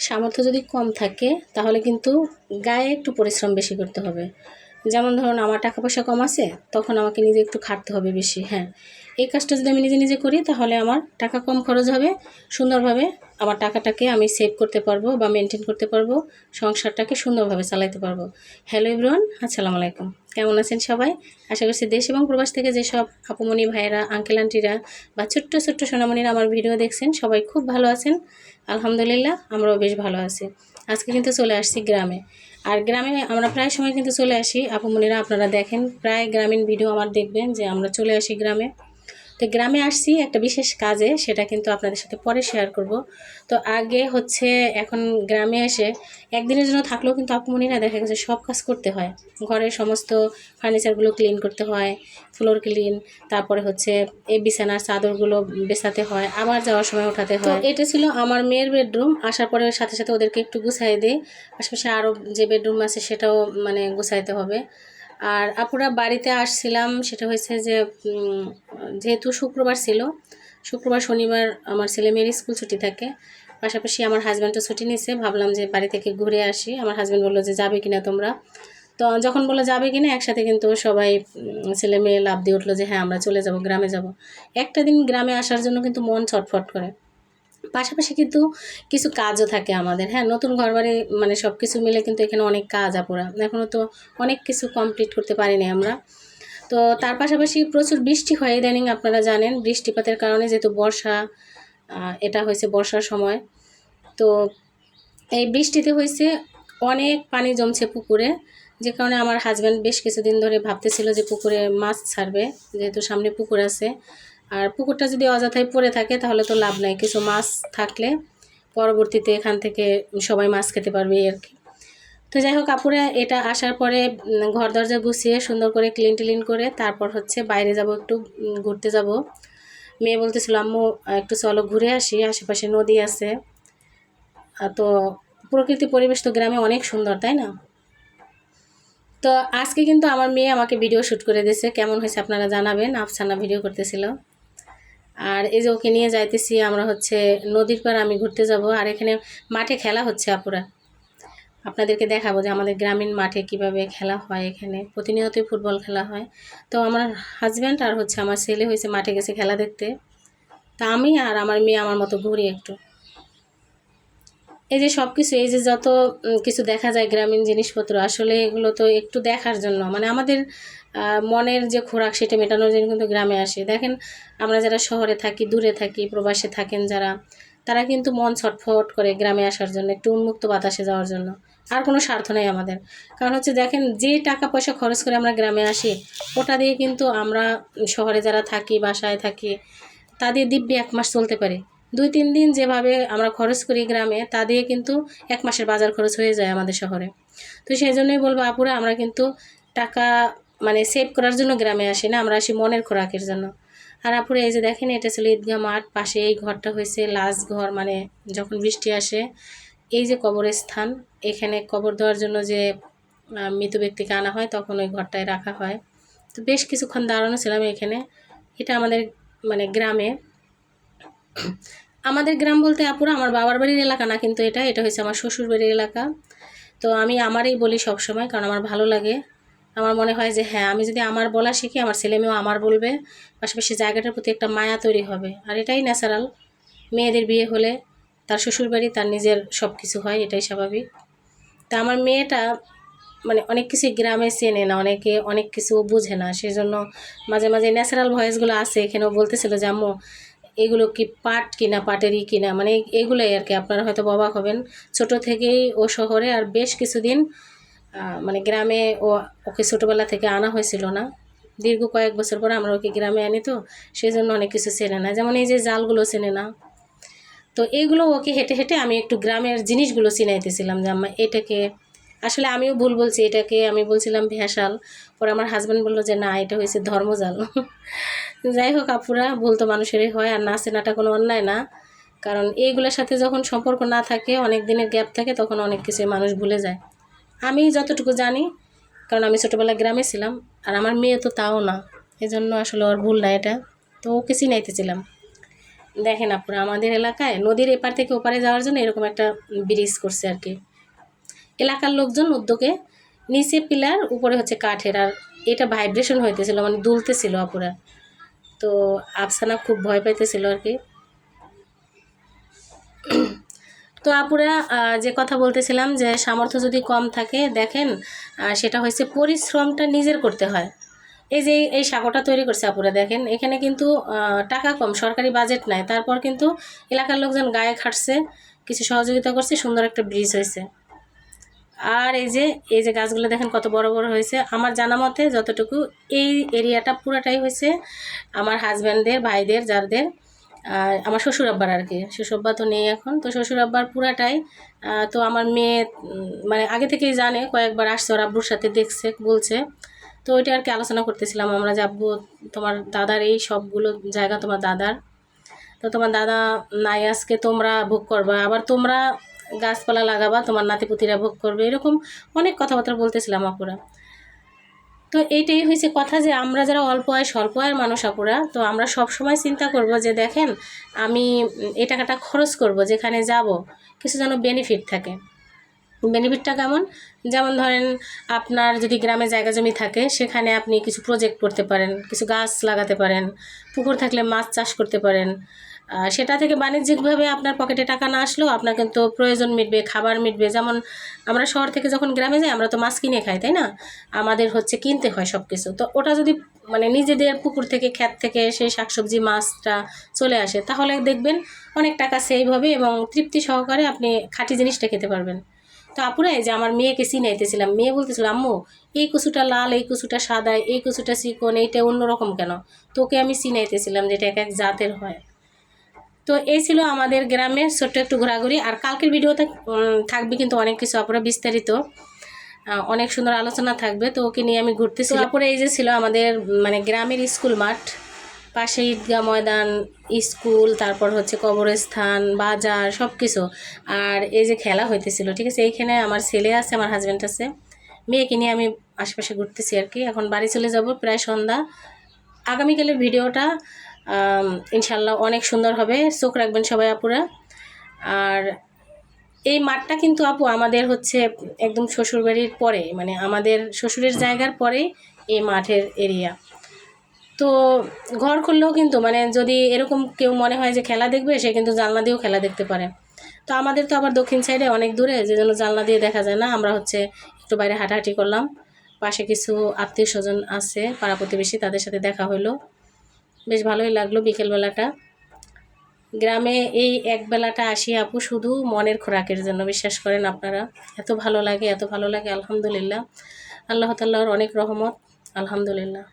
সামর্থ্য যদি কম থাকে তাহলে কিন্তু গায়ে একটু পরিশ্রম বেশি করতে হবে। যেমন ধরুন আমার টাকা পয়সা কম আছে, তখন আমাকে নিজে একটু খাটতে হবে বেশি। হ্যাঁ, এই কাজটা যদি আমি নিজে নিজে করি তাহলে আমার টাকা কম খরচ হবে, সুন্দরভাবে আমার টাকাটাকে আমি সেভ করতে পারবো বা মেনটেন করতে পারবো, সংসারটাকে সুন্দরভাবে চালাতে পারবো। হ্যালো এভরিওয়ান, আসসালামু আলাইকুম। কেমন আছেন সবাই? আশা করছি দেশ এবং প্রবাস থেকে যেসব আপুমণি ভাইয়েরা, আঙ্কেল আন্টিরা বা ছোট্ট ছোট্ট সোনামণিরা আমার ভিডিও দেখছেন সবাই খুব ভালো আছেন। আলহামদুলিল্লাহ, আমরাও বেশ ভালো আছি। আজকে কিন্তু চলে আসছি গ্রামে। আর গ্রামে আমরা প্রায় সময় কিন্তু চলে আসি, আপুমণিরা আপনারা দেখেন প্রায় গ্রামীণ ভিডিও আমার দেখবেন যে আমরা চলে আসি গ্রামে। তো গ্রামে আসছি একটা বিশেষ কাজে, সেটা কিন্তু আপনাদের সাথে পরে শেয়ার করব। তো আগে হচ্ছে এখন গ্রামে এসে একদিনের জন্য থাকলেও কিন্তু আপুমণিরা দেখা গেছে সব কাজ করতে হয়। ঘরের সমস্ত ফার্নিচারগুলো ক্লিন করতে হয়, ফ্লোর ক্লিন, তারপরে হচ্ছে এই বিছানার চাদরগুলো বেছাতে হয়, আবার যাওয়ার সময় ওঠাতে হয়। তো এটা ছিল আমার মেয়ের বেডরুম। আসার পরে সাথে সাথে ওদেরকে একটু গুছাই দিই, আশেপাশে আরও যে বেডরুম আছে সেটাও মানে গুছাইতে হবে। আর আপুরা বাড়িতে আসছিলাম, সেটা হয়েছে যে যেহেতু শুক্রবার ছিল, শুক্রবার শনিবার আমার ছেলে মেয়ের স্কুল ছুটি থাকে, পাশাপাশি আমার হাজব্যান্ডও ছুটি নিয়েছে। ভাবলাম যে বাড়ি থেকে ঘুরে আসি। আমার হাজব্যান্ড বললো যে যাবে কিনা তোমরা। তো যখন বললো যাবে কিনা, একসাথে কিন্তু সবাই ছেলে মেয়ে লাফ দিয়ে উঠলো যে হ্যাঁ আমরা চলে যাব, গ্রামে যাব। একটা দিন গ্রামে আসার জন্য কিন্তু মন ছটফট করে। পাশাপাশি কিন্তু কিছু কাজও থাকে আমাদের। হ্যাঁ, নতুন ঘরবাড়ি মানে সব কিছু মিলে কিন্তু এখানে অনেক কাজ আপুরা, এখনও তো অনেক কিছু কমপ্লিট করতে পারিনি আমরা। তো তার পাশাপাশি প্রচুর বৃষ্টি হয় ইদানিং, আপনারা জানেন বৃষ্টিপাতের কারণে, যেহেতু বর্ষা, এটা হয়েছে বর্ষার সময়। তো এই বৃষ্টিতে হয়েছে অনেক পানি জমছে পুকুরে, যে কারণে আমার হাজব্যান্ড বেশ কিছুদিন ধরে ভাবতেছিল যে পুকুরে মাছ ছাড়বে, যেহেতু সামনে পুকুর আছে। আর পুকুরটা যদি অযথায় পড়ে থাকে তাহলে তো লাভ নাই, কিছু মাছ থাকলে পরবর্তীতে এখান থেকে সবাই মাছ খেতে পারবে আর কি। তো যাই হোক আপুরা, এটা আসার পরে ঘর দরজা গুছিয়ে সুন্দর করে ক্লিন টিলিন করে তারপর হচ্ছে বাইরে যাব, একটু ঘুরতে যাব। মেয়ে বলতেছিল আম্মু একটু চলো ঘুরে আসি, আশেপাশে নদী আছে। তো প্রকৃতি পরিবেশ তো গ্রামে অনেক সুন্দর, তাই না? তো আজকে কিন্তু আমার মেয়ে আমাকে ভিডিও শ্যুট করে দিয়েছে, কেমন হয়েছে আপনারা জানাবেন। আফসানা ভিডিও করতেছিল। আর এই যে ওকে নিয়ে যাইতেছি আমরা হচ্ছে নদীর পাড়, আমি ঘুরতে যাব। আর এখানে মাঠে খেলা হচ্ছে আপুরা, আপনাদেরকে দেখাবো যে আমাদের গ্রামীণ মাঠে কিভাবে খেলা হয়। এখানে প্রতিনিয়তই ফুটবল খেলা হয়। তো আমার হাজব্যান্ড আর হচ্ছে আমার ছেলে হয়েছে মাঠে গেছে খেলা দেখতে। তা আমি আর আমার মেয়ে আমার মতো ঘুরি একটু। এই যে সব কিছু, এই যে যত কিছু দেখা যায় গ্রামীণ জিনিসপত্র, আসলে এগুলো তো একটু দেখার জন্য, মানে আমাদের মনের যে খোরাক সেটা মেটানোর জন্য কিন্তু গ্রামে আসে। দেখেন আমরা যারা শহরে থাকি, দূরে থাকি, প্রবাসে থাকেন যারা, তারা কিন্তু মন ছটফট করে গ্রামে আসার জন্য, একটু উন্মুক্ত বাতাসে যাওয়ার জন্য। আর কোনো স্বার্থ নেই আমাদের। কারণ হচ্ছে দেখেন, যে টাকা পয়সা খরচ করে আমরা গ্রামে আসি, ওটা দিয়ে কিন্তু আমরা শহরে যারা থাকি, বাসায় থাকি, তা দিয়ে দিব্যি 1 মাস চলতে পারি। 2-3 দিন যেভাবে আমরা খরচ করি গ্রামে, তা দিয়ে কিন্তু 1 মাসের বাজার খরচ হয়ে যায় আমাদের শহরে। তো সেই জন্যই বলবো আপুরা, আমরা কিন্তু টাকা মানে সেভ করার জন্য গ্রামে আসি না, আমরা আসি মনের খোরাকের জন্য। আর আপুরা এই যে দেখেন, এটা ছিল ঈদগাহ মাঠ, পাশে এই ঘরটা হয়েছে লাশ ঘর, মানে যখন বৃষ্টি আসে এই যে কবরস্থান, এখানে কবর দেওয়ার জন্য যে মৃত ব্যক্তিকে আনা হয় তখন ওই ঘরটায় রাখা হয়। তো বেশ কিছুক্ষণ দাঁড়ানো ছিলাম এখানে। এটা আমাদের মানে গ্রামে, আমাদের গ্রাম বলতে আপুরা আমার বাবার বাড়ির এলাকা না, কিন্তু এটা এটা হচ্ছে আমার শ্বশুর বাড়ির এলাকা। তো আমি আমারই বলি সব সময়, কারণ আমার ভালো লাগে। আমার মনে হয় যে হ্যাঁ, আমি যদি আমার বলা শিখি, আমার ছেলেমেয়েও আমার বলবে, পাশাপাশি জায়গাটার প্রতি একটা মায়া তৈরি হবে। আর এটাই ন্যাচারাল, মেয়েদের বিয়ে হলে তার শ্বশুরবাড়ি তার নিজের সব কিছু হয়, এটাই স্বাভাবিক। তা আমার মেয়েটা মানে অনেক কিছু গ্রামে চেনে না, অনেকে অনেক কিছু বুঝে না, সেজন্য মাঝে মাঝে ন্যাচারাল ভয়েসগুলো আছে এখানেও বলতেছিল যে আম্মু এগুলো কি পাট কিনা, পাটেরই কিনা, মানে এগুলোই আর কি। আপনারা হয়তো অবাক হবেন, ছোট থেকেই ও শহরে, আর বেশ কিছুদিন মানে গ্রামে ওকে ছোটোবেলা থেকে আনা হয়েছিল না, দীর্ঘ কয়েক বছর পরে আমরা ওকে গ্রামে আনি। তো সেই জন্য অনেক কিছু চেনে না, যেমন এই যে জালগুলো চেনে না। তো এইগুলো ওকে হেঁটে হেঁটে আমি একটু গ্রামের জিনিসগুলো চিনাইতেছিলাম যে আম্মা এটাকে, আসলে আমিও ভুল বলছি, এটাকে আমি বলছিলাম ভেসাল। পরে আমার হাজব্যান্ড বললো যে না, এটা হয়েছে ধর্মজাল। যাই হোক আপুরা, ভুল তো মানুষেরই হয়, আর না চেনাটা কোনো অন্যায় না। কারণ এইগুলোর সাথে যখন সম্পর্ক না থাকে, অনেক দিনের গ্যাপ থাকে, তখন অনেক কিছু মানুষ ভুলে যায়। আমি যতটুকু জানি, কারণ আমি ছোটোবেলায় গ্রামে ছিলাম, আর আমার মেয়ে তো তাও না, এজন্য আসলে ওর ভুল না এটা। তো ওকে চিনাইতেছিলাম। দেখেন আপনারা আমাদের এলাকায় নদীর এপার থেকে ওপারে যাওয়ার জন্য এরকম একটা ব্রিজ করছে আর কি। এলাকার লোকজন উদ্যোগে, নিচে পিলার উপরে হচ্ছে কাঠের, আর এটা ভাইব্রেশন হইতেছিল মানে দুলতেছিল আপুরা। তো আফসানা খুব ভয় পাইতেছিল আর কি। তো আপুরা যে কথা বলতেছিলাম যে সামর্থ্য যদি কম থাকে দেখেন সেটা হচ্ছে পরিশ্রমটা নিজের করতে হয়। এই যে এই সাঁকোটা তৈরি করছে আপুরা দেখেন, এখানে কিন্তু টাকা কম, সরকারি বাজেট নাই, তারপর কিন্তু এলাকার লোকজন গায়ে খাটছে, কিছু সহযোগিতা করছে, সুন্দর একটা ব্রিজ হয়েছে। আর এই যে গাছগুলো দেখেন কত বড় বড় হয়েছে। আমার জানা মতে যতটুকু এই এরিয়াটা পুরাটাই হয়েছে আমার হাজব্যান্ডদের, ভাইদের, যাদের আমার শ্বশুর আব্বার আর কি। শ্বশুর আব্বা তো নেই এখন, তো শ্বশুর আব্বার পুরাটাই। তো আমার মেয়ে মানে আগে থেকেই জানে, কয়েকবার আসছে ওর আব্বুর সাথে, দেখছে, বলছে। তো ওইটা আর কি আলোচনা করতেছিলাম আমরা যে আব্বু তোমার দাদার এই সবগুলো জায়গা তোমার দাদার, তো তোমার দাদা নাই আজকে তোমরা ভোগ করবা, আবার তোমরা গাছপালা লাগাবা, তোমার নাতিপুতিরা ভোগ করবে, এরকম অনেক কথাবার্তা বলতেছিলাম আপুরা। তো এইটাই হয়েছে কথা যে আমরা যারা অল্প আয় স্বল্প আয়ের মানুষ আপুরা, তো আমরা সব সময় চিন্তা করব যে দেখেন আমি এই টাকাটা খরচ করব, যেখানে যাব কিছু যেন বেনিফিট থাকে। বেনিফিটটা কেমন? যেমন ধরেন আপনার যদি গ্রামে জায়গা জমি থাকে সেখানে আপনি কিছু প্রজেক্ট করতে পারেন, কিছু গাছ লাগাতে পারেন, পুকুর থাকলে মাছ চাষ করতে পারেন। সেটা থেকে বাণিজ্যিকভাবে আপনার পকেটে টাকা না আসলেও আপনার কিন্তু প্রয়োজন মিটবে, খাবার মিটবে। যেমন আমরা শহর থেকে যখন গ্রামে যাই আমরা তো মাছ কিনে খাই, তাই না? আমাদের হচ্ছে কিনতে হয় সব কিছু। তো ওটা যদি মানে নিজেদের পুকুর থেকে, ক্ষেত থেকে সেই শাকসবজি মাছটা চলে আসে, তাহলে দেখবেন অনেক টাকা সেভ হবে এবং তৃপ্তি সহকারে আপনি খাঁটি জিনিসটা খেতে পারবেন। তো আপুরা এই যে আমার মেয়েকে চিনাইতেছিলাম, মেয়ে বলতেছিল আম্মু এই কচুটা লাল, এই কচুটা সাদা, এই কচুটা চিকন, এইটা অন্যরকম কেন? তোকে আমি চিনাইতেছিলাম যেটা এক এক জাতের হয়। তো এই ছিল আমাদের গ্রামের ছোট্ট একটু ঘোরাঘুরি। আর কালকের ভিডিওতে থাকবে কিন্তু অনেক কিছু আপুরা, বিস্তারিত অনেক সুন্দর আলোচনা থাকবে। তো ওকে নিয়ে আমি ঘুরতেছি। তারপরে এই যে ছিল আমাদের মানে গ্রামের স্কুল মাঠ, পাশে ঈদগাহ ময়দান, স্কুল, তারপর হচ্ছে কবরস্থান, বাজার, সব কিছু। আর এই যে খেলা হইতেছিল, ঠিক আছে, এইখানে আমার ছেলে আছে, আমার হাজব্যান্ড আছে, মেয়েকে নিয়ে আমি আশেপাশে ঘুরতেছি আর কি। এখন বাড়ি চলে যাব, প্রায় সন্ধ্যা। আগামীকালের ভিডিওটা ইনশাল্লাহ অনেক সুন্দর হবে, চোখ রাখবেন সবাই আপুরা। আর এই মাঠটা কিন্তু আপু আমাদের হচ্ছে একদম শ্বশুরবাড়ির পরে, মানে আমাদের শ্বশুরের জায়গার পরেই এই মাঠের এরিয়া। তো ঘর খুললেও কিন্তু মানে যদি এরকম কেউ মনে হয় যে খেলা দেখবে, সে কিন্তু জানলা দিয়েও খেলা দেখতে পারে। তো আমাদের তো আবার দক্ষিণ সাইডে অনেক দূরে, যে জন্য জানলা দিয়ে দেখা যায় না। আমরা হচ্ছে একটু বাইরে হাঁটাহাঁটি করলাম, পাশে কিছু আত্মীয় স্বজন আছে, পাড়া প্রতিবেশী, তাদের সাথে দেখা হলো, বেশ ভালোই লাগলো বিকেলবেলাটা। গ্রামে এই একবেলাটা আসি আপু শুধু মনের খোরাকের জন্য, বিশ্বাস করেন আপনারা, এত ভালো লাগে, এত ভালো লাগে। আলহামদুলিল্লাহ, আল্লাহ তাআলার অনেক রহমত, আলহামদুলিল্লাহ।